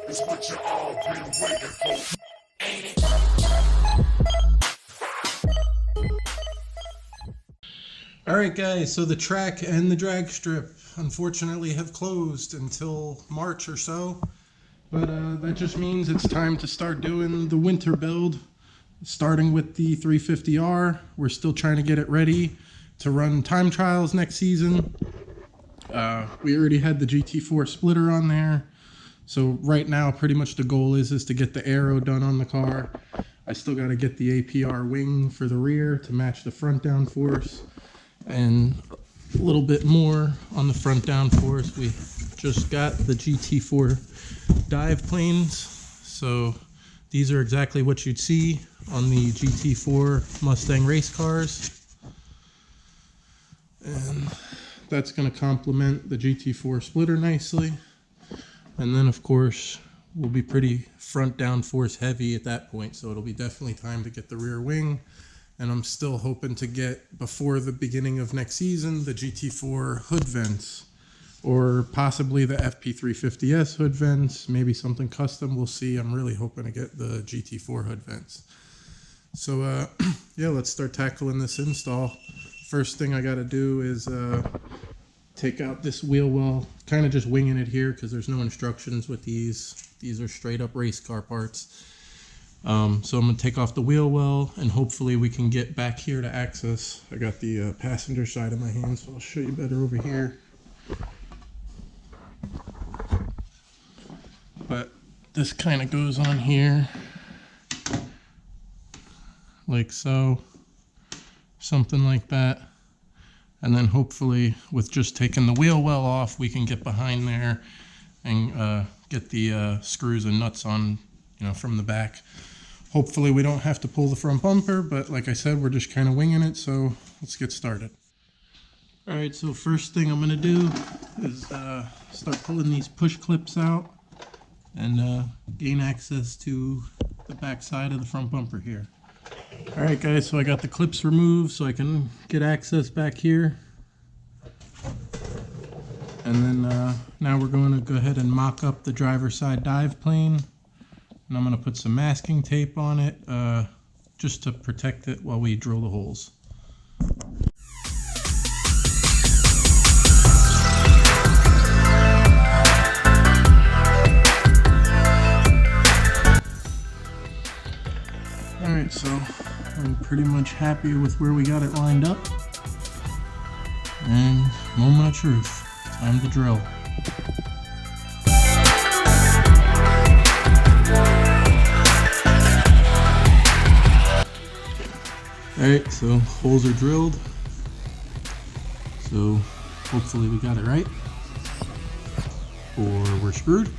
It's what you all been waiting for. Alright guys, so the track and the drag strip unfortunately have closed until March or so. But that just means it's time to start doing the winter build. Starting with the 350R. We're still trying to get it ready to run time trials next season. We already had the GT4 splitter on there. So right now pretty much the goal is to get the aero done on the car. I still got to get the APR wing for the rear to match the front downforce. And a little bit more on the front downforce. We just got the GT4 dive planes. So these are exactly what you'd see on the GT4 Mustang race cars. And that's going to complement the GT4 splitter nicely. And then of course we'll be pretty front downforce heavy at that point, so it'll be definitely time to get the rear wing. And I'm still hoping to get, before the beginning of next season, the GT4 hood vents, or possibly the FP350S hood vents, maybe something custom, we'll see. I'm really hoping to get the GT4 hood vents. So yeah, let's start tackling this install. First thing I got to do is take out this wheel well, kind of just winging it here because there's no instructions with these. These are straight up race car parts. So I'm going to take off the wheel well, and hopefully we can get back here to access. I got the passenger side of my hand, so I'll show you better over here. But this kind of goes on here, like so, something like that. And then hopefully with just taking the wheel well off, we can get behind there and get the screws and nuts on, from the back. Hopefully we don't have to pull the front bumper, but like I said, we're just kind of winging it, so let's get started. All right, so first thing I'm gonna do is start pulling these push clips out and gain access to the back side of the front bumper here. All right guys, so I got the clips removed so I can get access back here. And then now we're going to go ahead and mock up the driver's side dive plane. And I'm going to put some masking tape on it just to protect it while we drill the holes. Alright, so I'm pretty much happy with where we got it lined up. And moment of truth, time to drill. Alright, so holes are drilled, so hopefully we got it right, or we're screwed.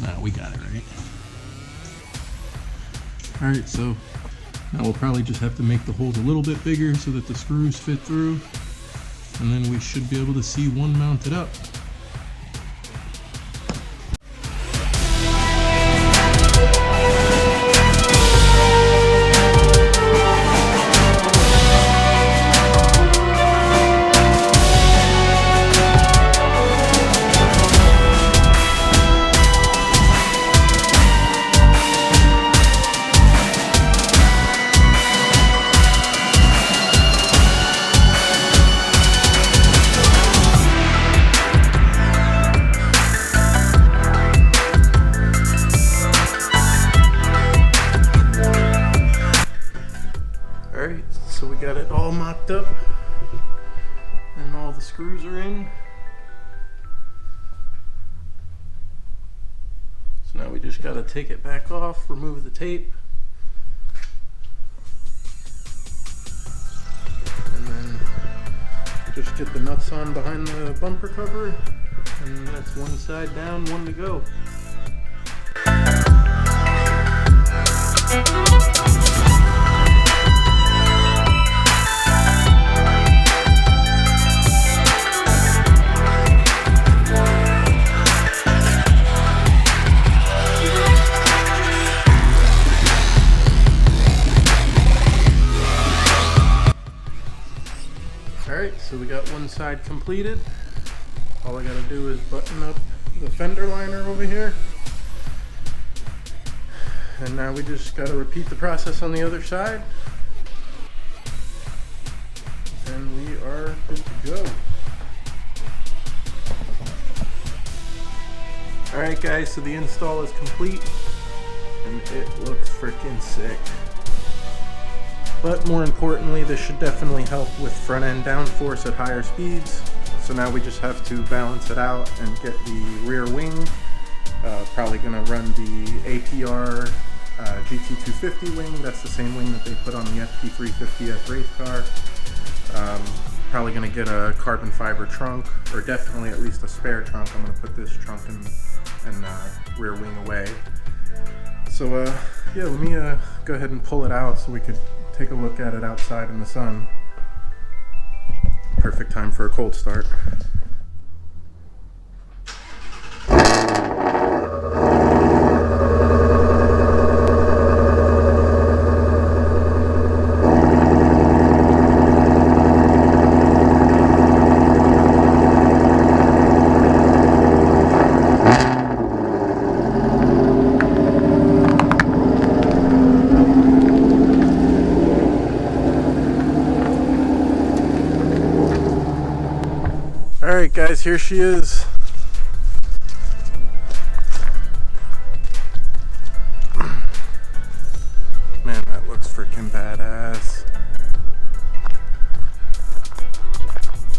Nah, we got it right. Alright, so now we'll probably just have to make the holes a little bit bigger so that the screws fit through, and then we should be able to see one mounted up. So we got it all mocked up and all the screws are in. So now we just got to take it back off, remove the tape, and then just get the nuts on behind the bumper cover, and that's one side down, one to go. Alright, so we got one side completed. All I gotta do is button up the fender liner over here. And now we just got to repeat the process on the other side. And we are good to go. Alright guys, so the install is complete and it looks freaking sick. But more importantly, this should definitely help with front end downforce at higher speeds. So now we just have to balance it out and get the rear wing. Probably going to run the APR GT350 wing. That's the same wing that they put on the FP350S race car. Probably going to get a carbon fiber trunk, or definitely at least a spare trunk. I'm going to put this trunk and rear wing away. So yeah, let me go ahead and pull it out so we could take a look at it outside in the sun. Perfect time for a cold start. Alright guys, here she is. Man, that looks freaking badass.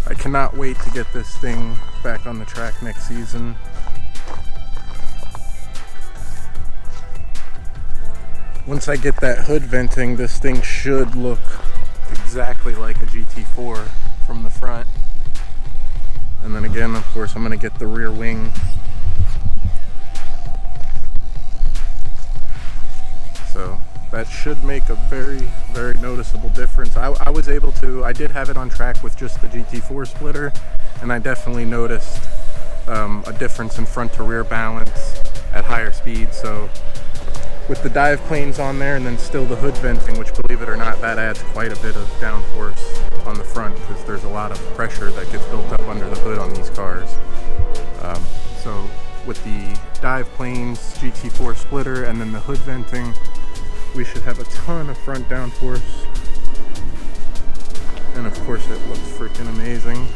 I cannot wait to get this thing back on the track next season. Once I get that hood venting, this thing should look exactly like a GT4 from the front. And then again, of course, I'm going to get the rear wing. So that should make a very, very noticeable difference. I did have it on track with just the GT4 splitter, and I definitely noticed a difference in front to rear balance at higher speeds. So with the dive planes on there and then still the hood venting, which, believe it or not, that adds quite a bit of downforce on the front because there's a lot of pressure that gets built up under the hood on these cars. So with the dive planes, GT4 splitter, and then the hood venting, we should have a ton of front downforce. And of course it looks freaking amazing.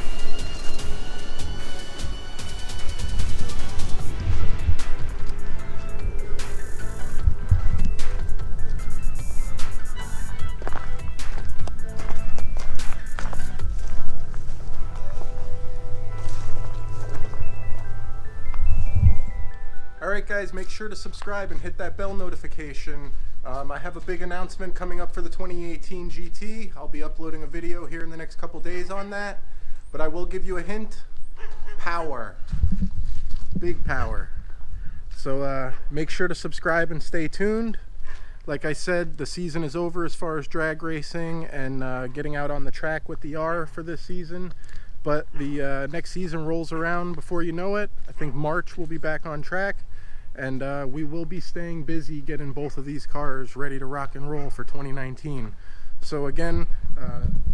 Alright guys, make sure to subscribe and hit that bell notification. I have a big announcement coming up for the 2018 GT. I'll be uploading a video here in the next couple days on that. But I will give you a hint. Power. Big power. So make sure to subscribe and stay tuned. Like I said, the season is over as far as drag racing and getting out on the track with the R for this season. But the next season rolls around before you know it. I think March we'll be back on track. And we will be staying busy getting both of these cars ready to rock and roll for 2019. So again,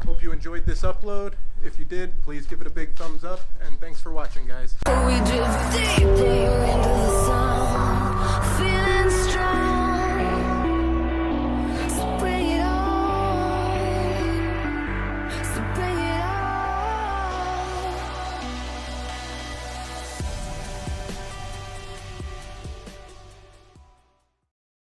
hope you enjoyed this upload. If you did, please give it a big thumbs up. And thanks for watching, guys. We drift deeper into the sun.